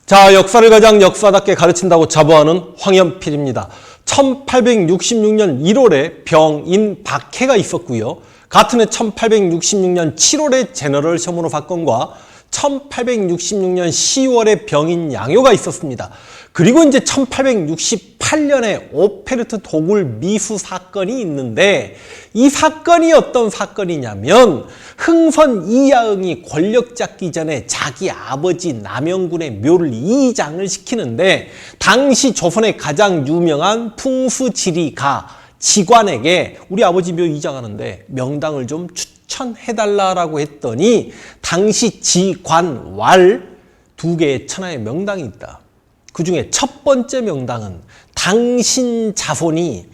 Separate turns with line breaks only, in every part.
자, 역사를 가장 역사답게 가르친다고 자부하는 황연필입니다. 1866년 1월에 병인 박해가 있었고요. 같은 해 1866년 7월에 제너럴 셔먼호프 사건과 1866년 10월에 병인 양요가 있었습니다. 그리고 이제 1868년에 오페르트 도굴 미수 사건이 있는데, 이 사건이 어떤 사건이냐면 흥선 이야응이 권력 잡기 전에 자기 아버지 남영군의 묘를 이장을 시키는데, 당시 조선의 가장 유명한 풍수지리가 지관에게 우리 아버지 묘 이장하는데 명당을 좀 추천해달라고 했더니, 당시 지관왈 두 개의 천하의 명당이 있다. 그 중에 첫 번째 명당은 당신 자손이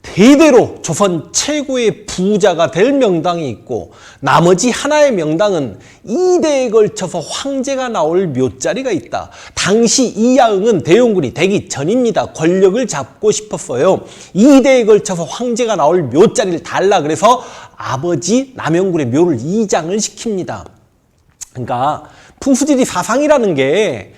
대대로 조선 최고의 부자가 될 명당이 있고, 나머지 하나의 명당은 2대에 걸쳐서 황제가 나올 묘자리가 있다. 당시 이야응은 대용군이 되기 전입니다. 권력을 잡고 싶었어요. 2대에 걸쳐서 황제가 나올 묘자리를 달라 그래서 아버지 남영군의 묘를 이장을 시킵니다. 그러니까 풍수지리 사상이라는 게,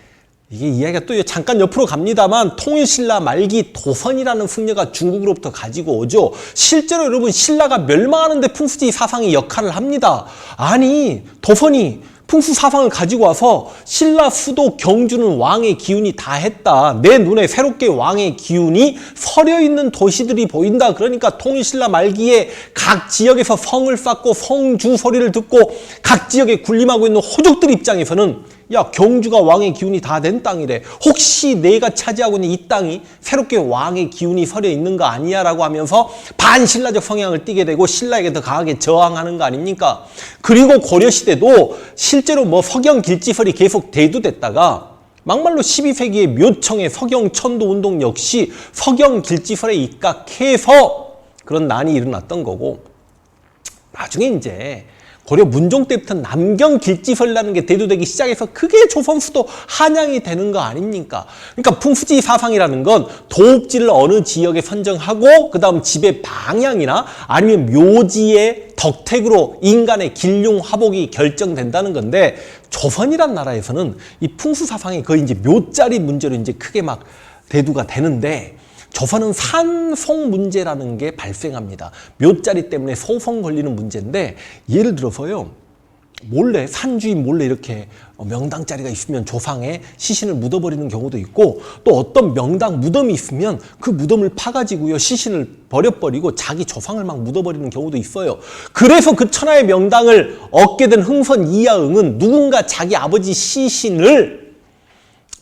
이게 이야기가 또 잠깐 옆으로 갑니다만, 통일신라 말기 도선이라는 승려가 중국으로부터 가지고 오죠. 실제로 여러분, 신라가 멸망하는데 풍수지리 사상이 역할을 합니다. 아니, 도선이 풍수 사상을 가지고 와서 신라 수도 경주는 왕의 기운이 다 했다. 내 눈에 새롭게 왕의 기운이 서려 있는 도시들이 보인다. 그러니까 통일신라 말기에 각 지역에서 성을 쌓고 성주 소리를 듣고 각 지역에 군림하고 있는 호족들 입장에서는, 야, 경주가 왕의 기운이 다 된 땅이래. 혹시 내가 차지하고 있는 이 땅이 새롭게 왕의 기운이 서려 있는 거 아니야? 라고 하면서 반신라적 성향을 띠게 되고 신라에게 더 강하게 저항하는 거 아닙니까? 그리고 고려시대도 실제로 서경길지설이 계속 대두됐다가, 막말로 12세기의 묘청의 서경천도운동 역시 서경길지설에 입각해서 그런 난이 일어났던 거고, 나중에 이제 고려 문종 때부터 남경길지설이라는 게 대두되기 시작해서 그게 조선 수도 한양이 되는 거 아닙니까? 그러니까 풍수지 사상이라는 건 도읍지를 어느 지역에 선정하고 그 다음 집의 방향이나 아니면 묘지의 덕택으로 인간의 길흉 화복이 결정된다는 건데, 조선이란 나라에서는 이 풍수 사상이 거의 이제 묘자리 문제로 이제 크게 막 대두가 되는데, 조선은 산송 문제라는 게 발생합니다. 묘자리 때문에 소송 걸리는 문제인데, 예를 들어서요, 몰래 산주인 몰래 이렇게 명당 자리가 있으면 조상에 시신을 묻어버리는 경우도 있고, 또 어떤 명당 무덤이 있으면 그 무덤을 파가지고요 시신을 버려버리고 자기 조상을 막 묻어버리는 경우도 있어요. 그래서 그 천하의 명당을 얻게 된 흥선 이야응은 누군가 자기 아버지 시신을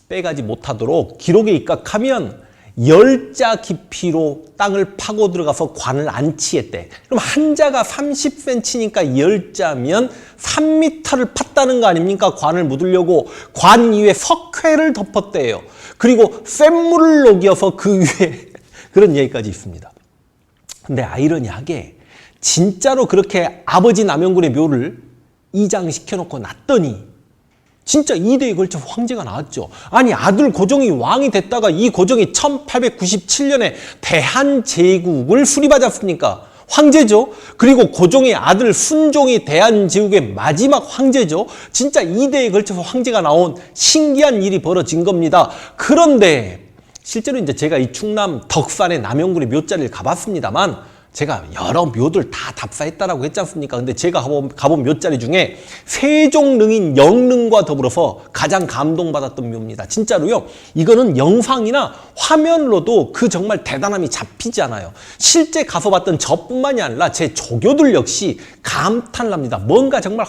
빼가지 못하도록 기록에 입각하면 10자 깊이로 땅을 파고 들어가서 관을 안치했대. 그럼 한 자가 30cm니까 10자면 3m를 팠다는 거 아닙니까? 관을 묻으려고. 관 위에 석회를 덮었대요. 그리고 쇳물을 녹여서 그 위에 그런 얘기까지 있습니다. 근데 아이러니하게 진짜로 그렇게 아버지 남영군의 묘를 이장시켜놓고 놨더니 진짜 2대에 걸쳐서 황제가 나왔죠. 아니, 아들 고종이 왕이 됐다가 이 고종이 1897년에 대한제국을 수립하지 않습니까? 황제죠. 그리고 고종의 아들 순종이 대한제국의 마지막 황제죠. 진짜 2대에 걸쳐서 황제가 나온 신기한 일이 벌어진 겁니다. 그런데 실제로 이제 제가 이 충남 덕산의 남영군의 묘자리를 가봤습니다만, 제가 여러 묘들 다 답사했다라고 했지 않습니까? 근데 제가 가본 묘자리 중에 세종릉인 영릉과 더불어서 가장 감동받았던 묘입니다. 진짜로요. 이거는 영상이나 화면으로도 그 정말 대단함이 잡히지 않아요. 실제 가서 봤던 저뿐만이 아니라 제 조교들 역시 감탄을 합니다. 뭔가 정말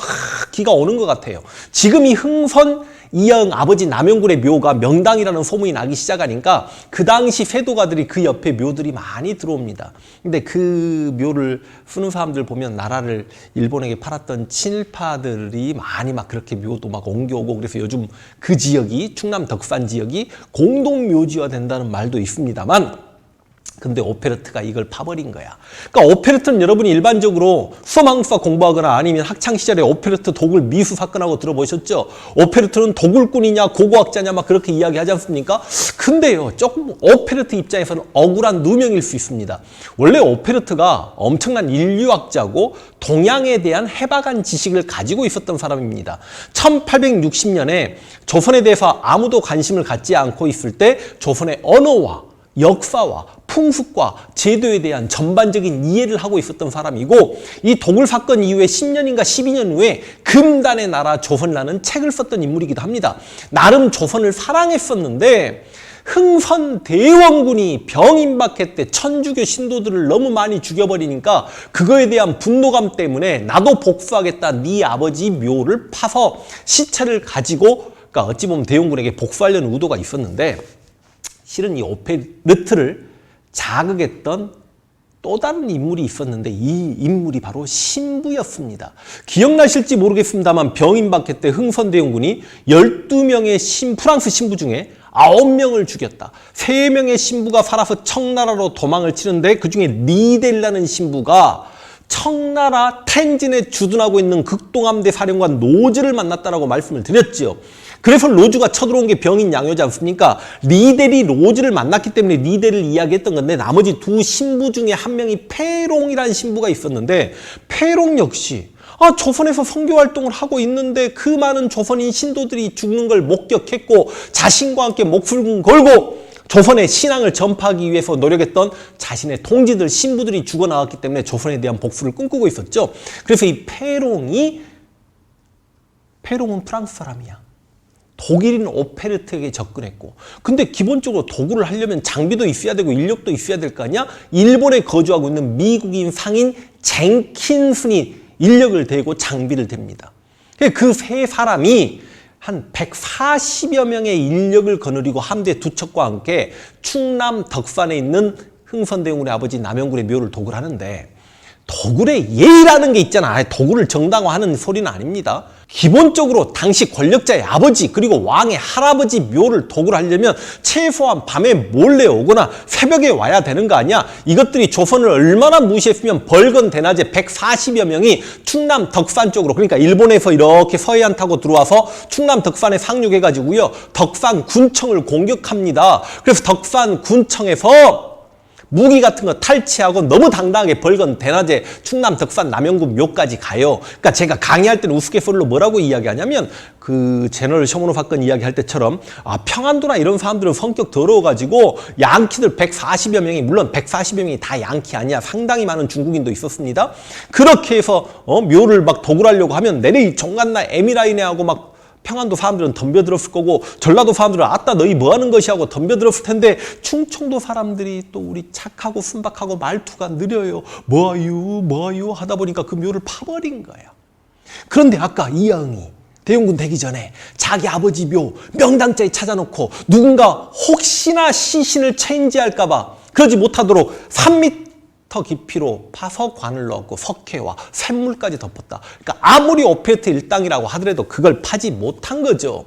기가 오는 것 같아요. 지금 이 흥선 이야응 아버지 남영군의 묘가 명당이라는 소문이 나기 시작하니까 그 당시 세도가들이 그 옆에 묘들이 많이 들어옵니다. 근데 그 묘를 쓰는 사람들 보면 나라를 일본에게 팔았던 친일파들이 많이 막 그렇게 묘도 막 옮겨오고, 그래서 요즘 그 지역이 충남 덕산 지역이 공동묘지화 된다는 말도 있습니다만, 근데 오페르트가 이걸 파버린 거야. 그러니까 오페르트는 여러분이 일반적으로 수험 한국사 공부하거나 아니면 학창시절에 오페르트 도굴 미수 사건하고 들어보셨죠? 오페르트는 도굴꾼이냐 고고학자냐 막 그렇게 이야기하지 않습니까? 근데요, 조금 오페르트 입장에서는 억울한 누명일 수 있습니다. 원래 오페르트가 엄청난 인류학자고 동양에 대한 해박한 지식을 가지고 있었던 사람입니다. 1860년에 조선에 대해서 아무도 관심을 갖지 않고 있을 때 조선의 언어와 역사와 풍습과 제도에 대한 전반적인 이해를 하고 있었던 사람이고, 이 도굴 사건 이후에 10년인가 12년 후에 금단의 나라 조선이라는 책을 썼던 인물이기도 합니다. 나름 조선을 사랑했었는데 흥선대원군이 병임박해 때 천주교 신도들을 너무 많이 죽여버리니까 그거에 대한 분노감 때문에 나도 복수하겠다, 네 아버지 묘를 파서 시체를 가지고, 그러니까 어찌 보면 대원군에게 복수하려는 의도가 있었는데, 실은 이 오페르트를 자극했던 또 다른 인물이 있었는데 이 인물이 바로 신부였습니다. 기억나실지 모르겠습니다만 병임박해 때 흥선대원군이 12명의 프랑스 신부 중에 9명을 죽였다. 3명의 신부가 살아서 청나라로 도망을 치는데 그중에 니델라는 신부가 청나라 텐진에 주둔하고 있는 극동함대 사령관 노즈를 만났다라고 말씀을 드렸죠. 그래서 로즈가 쳐들어온 게 병인 양요지 않습니까? 리델이 로즈를 만났기 때문에 리델을 이야기했던 건데, 나머지 두 신부 중에 한 명이 페롱이라는 신부가 있었는데, 페롱 역시 조선에서 선교 활동을 하고 있는데 그 많은 조선인 신도들이 죽는 걸 목격했고 자신과 함께 목숨을 걸고 조선의 신앙을 전파하기 위해서 노력했던 자신의 동지들, 신부들이 죽어나왔기 때문에 조선에 대한 복수를 꿈꾸고 있었죠. 그래서 이 페롱은 프랑스 사람이야. 독일인 오페르트에게 접근했고, 근데 기본적으로 도굴을 하려면 장비도 있어야 되고 인력도 있어야 될 거 아니야? 일본에 거주하고 있는 미국인 상인 젠킨슨이 인력을 대고 장비를 댑니다. 그 세 사람이 한 140여 명의 인력을 거느리고 함대 두 척과 함께 충남 덕산에 있는 흥선대원군의 아버지 남영군의 묘를 도굴하는데, 도굴의 예의라는 게 있잖아. 도굴을 정당화하는 소리는 아닙니다. 기본적으로 당시 권력자의 아버지 그리고 왕의 할아버지 묘를 도굴하려면 최소한 밤에 몰래 오거나 새벽에 와야 되는 거 아니야? 이것들이 조선을 얼마나 무시했으면 벌건 대낮에 140여 명이 충남 덕산 쪽으로, 그러니까 일본에서 이렇게 서해안 타고 들어와서 충남 덕산에 상륙해가지고요, 덕산 군청을 공격합니다. 그래서 덕산 군청에서 무기 같은 거 탈취하고 너무 당당하게 벌건 대낮에 충남 덕산 남영군 묘까지 가요. 그러니까 제가 강의할 때는 우스갯소리로 뭐라고 이야기하냐면, 그 제너럴 셔먼호프 사건 이야기할 때처럼 평안도나 이런 사람들은 성격 더러워가지고 양키들 140여 명이, 물론 140여 명이 다 양키 아니야. 상당히 많은 중국인도 있었습니다. 그렇게 해서 묘를 막 도굴하려고 하면 내내 종갓나 에미라이네하고 막 평안도 사람들은 덤벼들었을 거고, 전라도 사람들은 아따 너희 뭐하는 것이 하고 덤벼들었을 텐데, 충청도 사람들이 또 우리 착하고 순박하고 말투가 느려요. 뭐하유 하다 보니까 그 묘를 파버린 거예요. 그런데 아까 이영이 대원군 되기 전에 자기 아버지 묘 명당자에 찾아놓고 누군가 혹시나 시신을 체인지할까 봐 그러지 못하도록 3m 깊이로 파서 관을 넣었고 석회와 샘물까지 덮었다. 그러니까 아무리 오페르트 일당이라고 하더라도 그걸 파지 못한 거죠.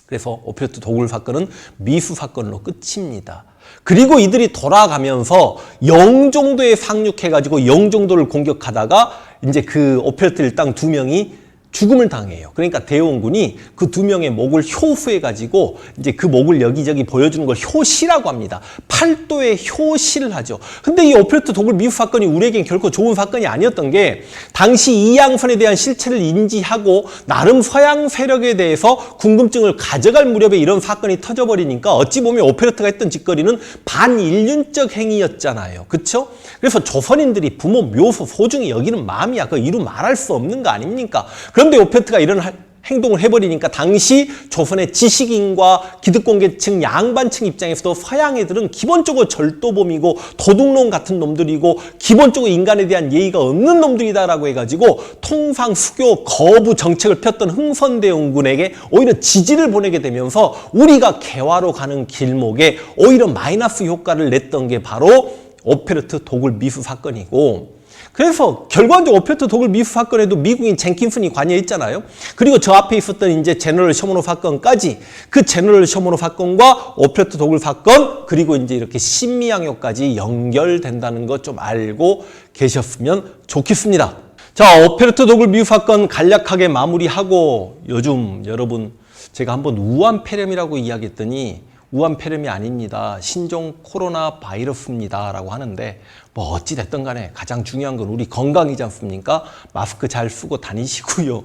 그래서 오페르트 도굴 사건은 미수 사건으로 끝입니다. 그리고 이들이 돌아가면서 영종도에 상륙해가지고 영종도를 공격하다가 이제 그 오페르트 일당 2명이 죽음을 당해요. 그러니까 대원군이 그 2명의 목을 효수해가지고 이제 그 목을 여기저기 보여주는 걸 효시라고 합니다. 팔도에 효시를 하죠. 근데 이 오페르트 도굴 미수 사건이 우리에겐 결코 좋은 사건이 아니었던 게, 당시 이양선에 대한 실체를 인지하고 나름 서양 세력에 대해서 궁금증을 가져갈 무렵에 이런 사건이 터져버리니까 어찌 보면 오페르트가 했던 짓거리는 반인륜적 행위였잖아요. 그렇죠? 그래서 조선인들이 부모 묘소 소중히 여기는 마음이야. 그거 이루 말할 수 없는 거 아닙니까? 그런데 오페르트가 이런 행동을 해버리니까 당시 조선의 지식인과 기득권계층 양반층 입장에서도 서양 애들은 기본적으로 절도범이고 도둑놈 같은 놈들이고 기본적으로 인간에 대한 예의가 없는 놈들이다라고 해가지고 통상 수교 거부 정책을 폈던 흥선대원군에게 오히려 지지를 보내게 되면서 우리가 개화로 가는 길목에 오히려 마이너스 효과를 냈던 게 바로 오페르트 도굴 미수 사건이고, 그래서 결과적으로 오페르트 독일 미수 사건에도 미국인 젠킨슨이 관여했잖아요. 그리고 저 앞에 있었던 이제 제너럴 셔머노 사건까지 그 제너럴 셔머노 사건과 오페르트 독일 사건 그리고 이제 이렇게 신미양요까지 연결된다는 것 좀 알고 계셨으면 좋겠습니다. 자, 오페르트 독일 미수 사건 간략하게 마무리하고 요즘 여러분 제가 한번 우한 폐렴이라고 이야기했더니 우한 폐렴이 아닙니다. 신종 코로나 바이러스입니다. 라고 하는데 뭐 어찌됐든 간에 가장 중요한 건 우리 건강이지 않습니까? 마스크 잘 쓰고 다니시고요.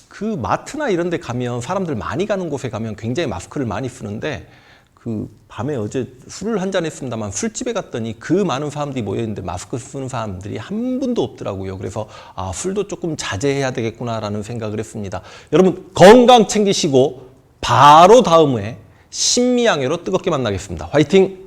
그 마트나 이런 데 가면 사람들 많이 가는 곳에 가면 굉장히 마스크를 많이 쓰는데 그 밤에 어제 술을 한잔 했습니다만 술집에 갔더니 그 많은 사람들이 모여있는데 마스크 쓰는 사람들이 한 분도 없더라고요. 그래서 아, 술도 조금 자제해야 되겠구나라는 생각을 했습니다. 여러분 건강 챙기시고 바로 다음에 신미양요로 뜨겁게 만나겠습니다. 화이팅!